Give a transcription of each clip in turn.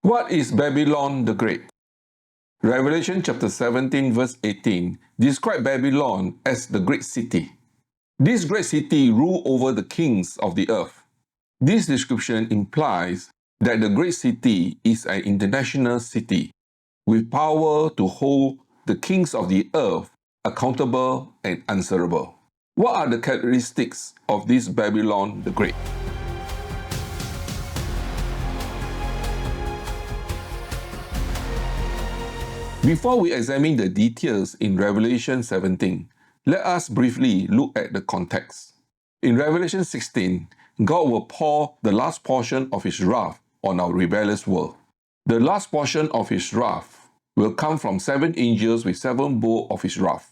What is Babylon the Great? Revelation chapter 17 verse 18 describes Babylon as the great city. This great city ruled over the kings of the earth. This description implies that the great city is an international city with power to hold the kings of the earth accountable and answerable. What are the characteristics of this Babylon the Great? Before we examine the details in Revelation 17, let us briefly look at the context. In Revelation 16, God will pour the last portion of His wrath on our rebellious world. The last portion of His wrath will come from 7 angels with 7 bowls of His wrath.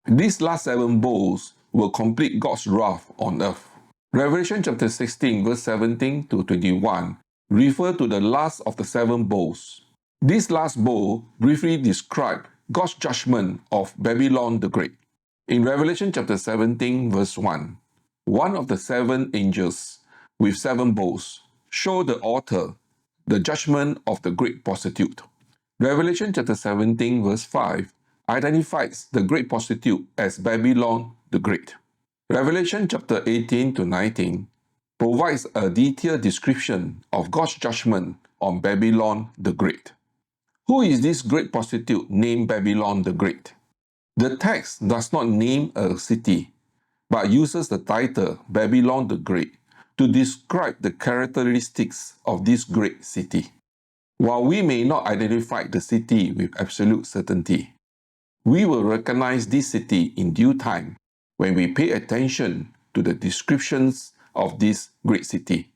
These last 7 bowls will complete God's wrath on earth. Revelation chapter 16 verse 17 to 21 refer to the last of the 7 bowls. This last bowl briefly describes God's judgment of Babylon the Great. In Revelation chapter 17 verse 1, one of the 7 angels with 7 bowls show the altar, the judgment of the great prostitute. Revelation chapter 17 verse 5 identifies the great prostitute as Babylon the Great. Revelation chapter 18 to 19 provides a detailed description of God's judgment on Babylon the Great. Who is this great prostitute named Babylon the Great? The text does not name a city, but uses the title Babylon the Great to describe the characteristics of this great city. While we may not identify the city with absolute certainty, we will recognize this city in due time when we pay attention to the descriptions of this great city.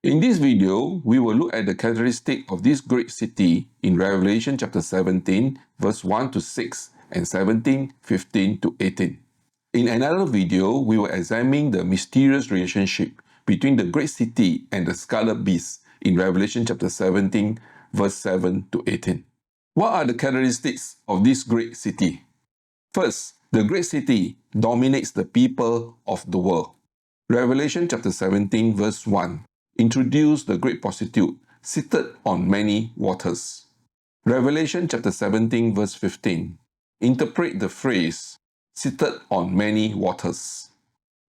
In this video, we will look at the characteristic of this great city in Revelation chapter 17, verse 1 to 6 and 17, 15 to 18. In another video, we will examine the mysterious relationship between the great city and the Scarlet Beast in Revelation chapter 17, verse 7 to 18. What are the characteristics of this great city? First, the great city dominates the people of the world. Revelation chapter 17, verse 1 introduce the great prostitute seated on many waters. Revelation chapter 17 verse 15 interpret the phrase seated on many waters.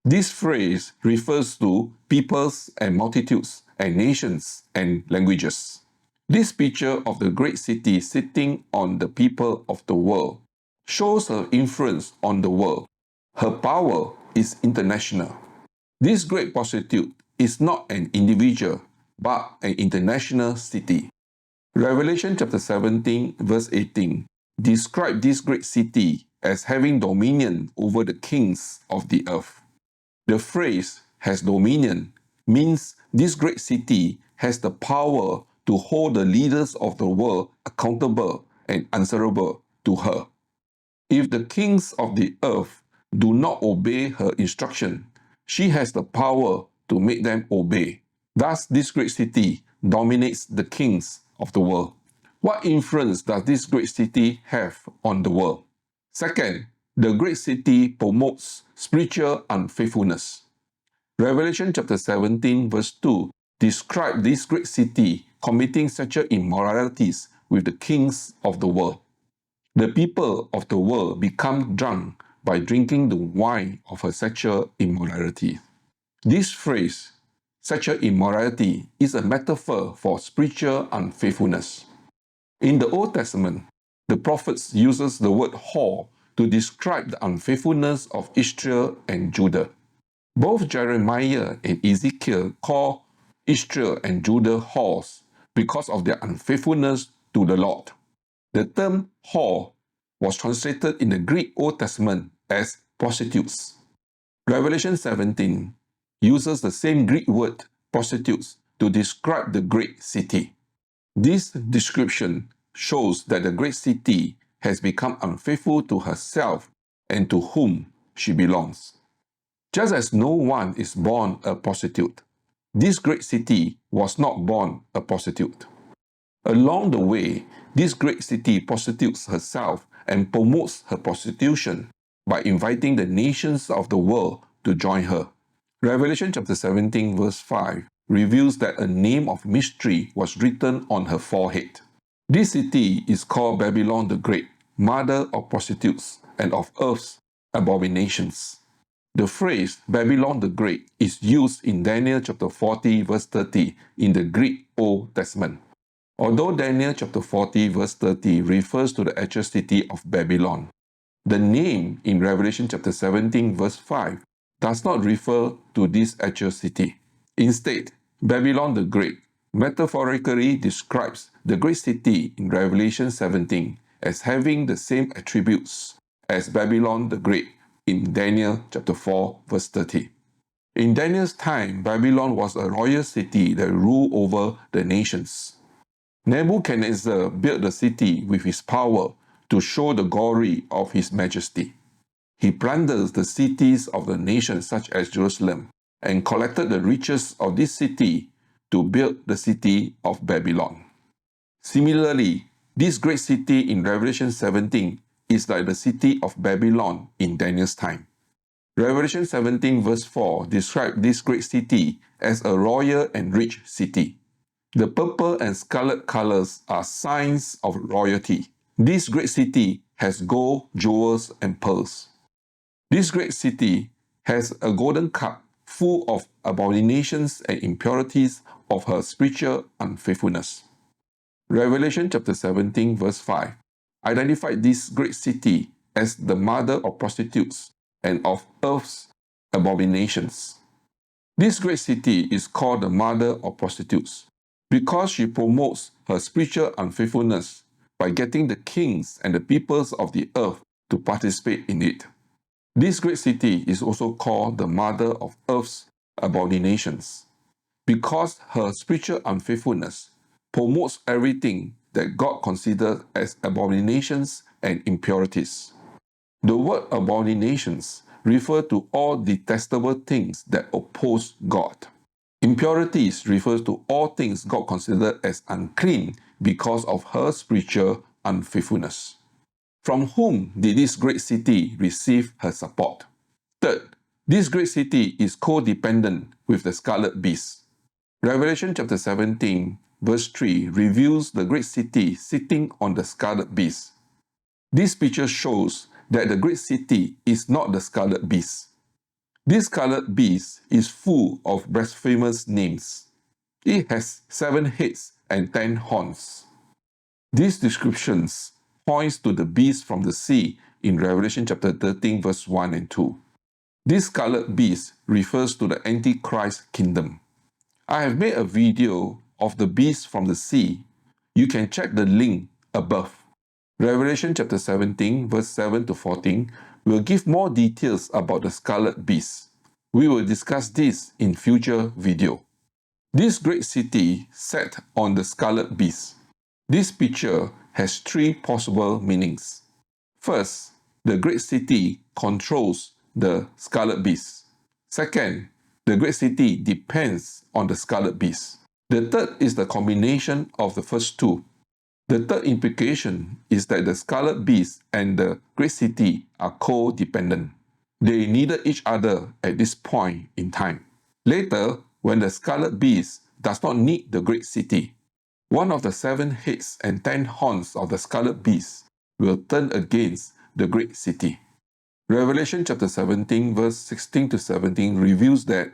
This phrase refers to peoples and multitudes and nations and languages. This picture of the great city sitting on the people of the world shows her influence on the world. Her power is international. This great prostitute is not an individual, but an international city. Revelation chapter 17, verse 18 describes this great city as having dominion over the kings of the earth. The phrase has dominion means this great city has the power to hold the leaders of the world accountable and answerable to her. If the kings of the earth do not obey her instruction, she has the power to make them obey. Thus, this great city dominates the kings of the world. What influence does this great city have on the world? Second, the great city promotes spiritual unfaithfulness. Revelation chapter 17 verse 2 describes this great city committing sexual immoralities with the kings of the world. The people of the world become drunk by drinking the wine of her sexual immorality. This phrase, sexual immorality, is a metaphor for spiritual unfaithfulness. In the Old Testament, the prophets uses the word whore to describe the unfaithfulness of Israel and Judah. Both Jeremiah and Ezekiel call Israel and Judah whores because of their unfaithfulness to the Lord. The term whore was translated in the Greek Old Testament as prostitutes. Revelation 17 uses the same Greek word, prostitutes, to describe the great city. This description shows that the great city has become unfaithful to herself and to whom she belongs. Just as no one is born a prostitute, this great city was not born a prostitute. Along the way, this great city prostitutes herself and promotes her prostitution by inviting the nations of the world to join her. Revelation chapter 17 verse 5 reveals that a name of mystery was written on her forehead. This city is called Babylon the Great, mother of prostitutes and of earth's abominations. The phrase Babylon the Great is used in Daniel chapter 40 verse 30 in the Greek Old Testament. Although Daniel chapter 40 verse 30 refers to the actual city of Babylon, the name in Revelation chapter 17 verse 5 does not refer to this actual city. Instead, Babylon the Great metaphorically describes the great city in Revelation 17 as having the same attributes as Babylon the Great in Daniel chapter 4 verse 30. In Daniel's time, Babylon was a royal city that ruled over the nations. Nebuchadnezzar built the city with his power to show the glory of his majesty. He plundered the cities of the nations such as Jerusalem and collected the riches of this city to build the city of Babylon. Similarly, this great city in Revelation 17 is like the city of Babylon in Daniel's time. Revelation 17 verse 4 describes this great city as a royal and rich city. The purple and scarlet colors are signs of royalty. This great city has gold, jewels, and pearls. This great city has a golden cup full of abominations and impurities of her spiritual unfaithfulness. Revelation chapter 17 verse 5 identified this great city as the mother of prostitutes and of earth's abominations. This great city is called the mother of prostitutes because she promotes her spiritual unfaithfulness by getting the kings and the peoples of the earth to participate in it. This great city is also called the mother of earth's abominations because her spiritual unfaithfulness promotes everything that God considers as abominations and impurities. The word abominations refers to all detestable things that oppose God. Impurities refers to all things God considers as unclean because of her spiritual unfaithfulness. From whom did this great city receive her support? Third, this great city is co-dependent with the Scarlet Beast. Revelation chapter 17 verse 3 reveals the great city sitting on the Scarlet Beast. This picture shows that the great city is not the Scarlet Beast. This Scarlet Beast is full of blasphemous names. It has 7 heads and 10 horns. These descriptions points to the beast from the sea in Revelation chapter 13 verse 1 and 2. This Scarlet Beast refers to the Antichrist kingdom. I have made a video of the beast from the sea. You can check the link above. Revelation chapter 17 verse 7 to 14 will give more details about the Scarlet Beast. We will discuss this in future video. This great city sat on the Scarlet Beast. This picture has 3 possible meanings. First, the great city controls the Scarlet Beast. Second, the great city depends on the Scarlet Beast. The third is the combination of the first 2. The third implication is that the Scarlet Beast and the great city are co-dependent. They needed each other at this point in time. Later, when the Scarlet Beast does not need the great city, one of the 7 heads and 10 horns of the Scarlet Beast will turn against the great city. Revelation chapter 17 verse 16 to 17 reveals that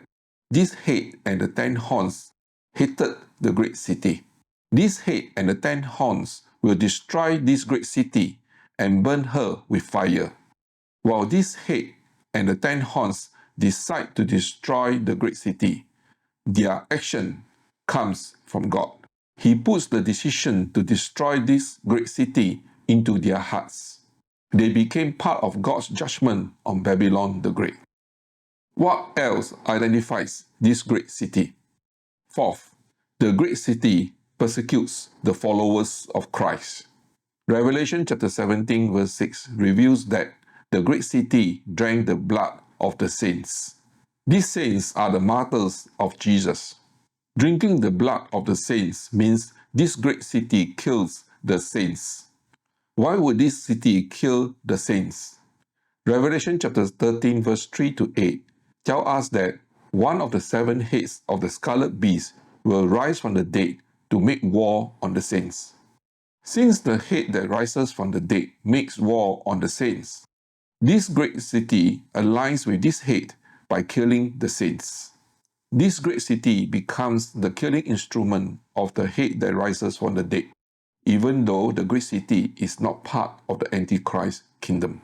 this head and the 10 horns hated the great city. This head and the 10 horns will destroy this great city and burn her with fire. While this head and the 10 horns decide to destroy the great city, their action comes from God. He puts the decision to destroy this great city into their hearts. They became part of God's judgment on Babylon the Great. What else identifies this great city? Fourth, the great city persecutes the followers of Christ. Revelation chapter 17 verse 6 reveals that the great city drank the blood of the saints. These saints are the martyrs of Jesus. Drinking the blood of the saints means this great city kills the saints. Why would this city kill the saints? Revelation chapter 13 verse 3 to 8 tell us that one of the 7 heads of the Scarlet Beast will rise from the dead to make war on the saints. Since the head that rises from the dead makes war on the saints, this great city aligns with this head by killing the saints. This great city becomes the killing instrument of the head that rises from the dead, even though the great city is not part of the Antichrist kingdom.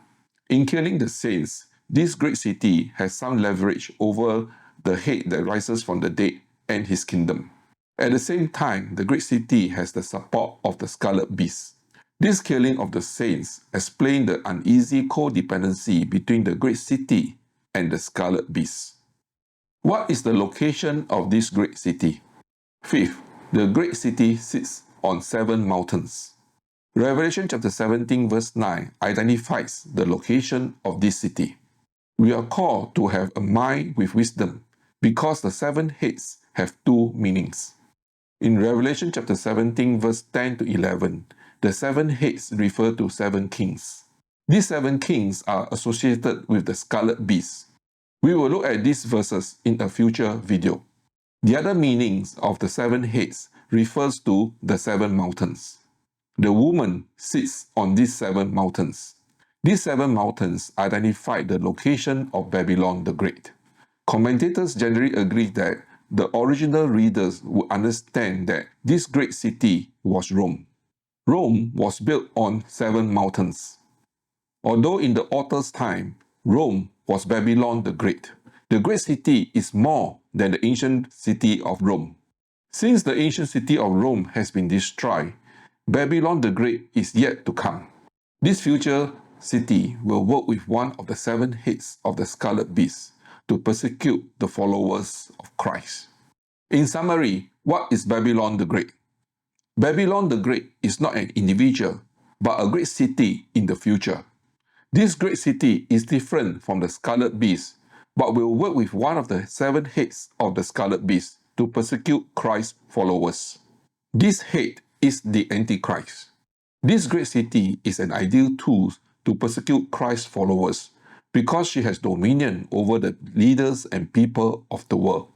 In killing the saints, this great city has some leverage over the head that rises from the dead and his kingdom. At the same time, the great city has the support of the Scarlet Beast. This killing of the saints explains the uneasy codependency between the great city and the Scarlet Beast. What is the location of this great city? Fifth, the great city sits on 7 mountains. Revelation chapter 17 verse 9 identifies the location of this city. We are called to have a mind with wisdom because the 7 heads have 2 meanings. In Revelation chapter 17 verse 10 to 11, the 7 heads refer to 7 kings. These 7 kings are associated with the Scarlet Beast. We will look at these verses in a future video. The other meanings of the 7 heads refers to the 7 mountains. The woman sits on these 7 mountains. These 7 mountains identify the location of Babylon the Great. Commentators generally agree that the original readers would understand that this great city was Rome. Rome was built on 7 mountains. Although in the author's time, Rome was Babylon the Great city is more than the ancient city of Rome. Since the ancient city of Rome has been destroyed, Babylon the Great is yet to come. This future city will work with one of the 7 heads of the Scarlet Beast to persecute the followers of Christ. In summary, what is Babylon the Great? Babylon the Great is not an individual, but a great city in the future. This great city is different from the Scarlet Beast, but will work with one of the 7 heads of the Scarlet Beast to persecute Christ's followers. This head is the Antichrist. This great city is an ideal tool to persecute Christ's followers because she has dominion over the leaders and people of the world.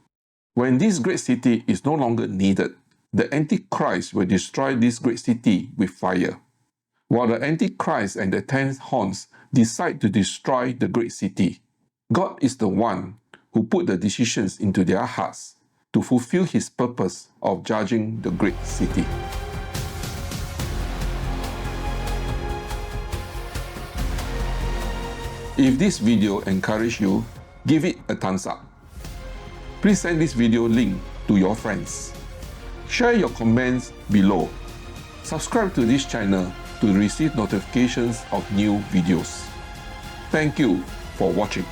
When this great city is no longer needed, the Antichrist will destroy this great city with fire. While the Antichrist and the 10 horns decide to destroy the great city, God is the one who put the decisions into their hearts to fulfill his purpose of judging the great city. If this video encouraged you, give it a thumbs up. Please send this video link to your friends. Share your comments below. Subscribe to this channel to receive notifications of new videos. Thank you for watching.